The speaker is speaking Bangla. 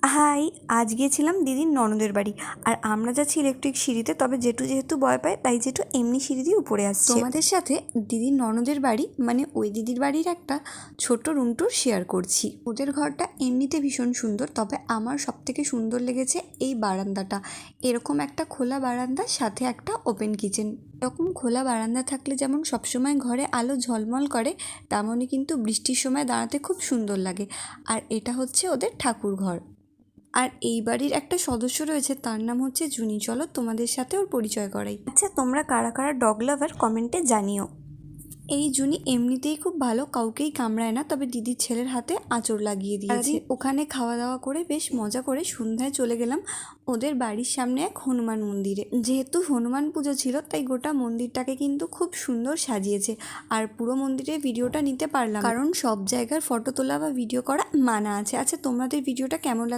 হাই, আজ গিয়েছিলাম দিদির ননদের বাড়ি। আর আমরা যাচ্ছি ইলেকট্রিক সিঁড়িতে, তবে জেঠু যেহেতু ভয় পায় তাই জেঠু এমনি সিঁড়ি দিয়ে উপরে আসছে। তোমাদের সাথে দিদির ননদের বাড়ি মানে ওই দিদির বাড়ির একটা ছোট রুম ট্যুর শেয়ার করছি। ওদের ঘরটা এমনিতে ভীষণ সুন্দর, তবে আমার সবথেকে সুন্দর লেগেছে এই বারান্দাটা। এরকম একটা খোলা বারান্দার সাথে একটা ওপেন কিচেন। এরকম খোলা বারান্দা থাকলে যেমন সবসময় ঘরে আলো ঝলমল করে, তেমনই কিন্তু বৃষ্টির সময় দাঁড়াতে খুব সুন্দর লাগে। আর এটা হচ্ছে ওদের ঠাকুর ঘর। আর এই বাড়ির একটা সদস্য রয়েছে, তার নাম হচ্ছে জুনি। চলো তোমাদের সাথে ওর পরিচয় করাই। আচ্ছা, তোমরা কারা কারা ডগ লাভার কমেন্টে জানিও। এই জুনি এমনিতেই খুব ভালো, কাউকেই কামড়ায় না, তবে দিদির ছেলের হাতে আঁচড় লাগিয়ে দিয়েছে। ওখানে খাওয়া দাওয়া করে বেশ মজা করে সন্ধ্যায় চলে গেলাম ওদের বাড়ির সামনে এক হনুমান মন্দিরে। যেহেতু হনুমান পুজো ছিল তাই গোটা মন্দিরটাকে কিন্তু খুব সুন্দর সাজিয়েছে। আর পুরো মন্দিরের ভিডিওটা নিতে পারলাম কারণ সব জায়গার ফটো তোলা বা ভিডিও করা মানা আছে। আচ্ছা, তোমাদের ভিডিওটা কেমন লাগে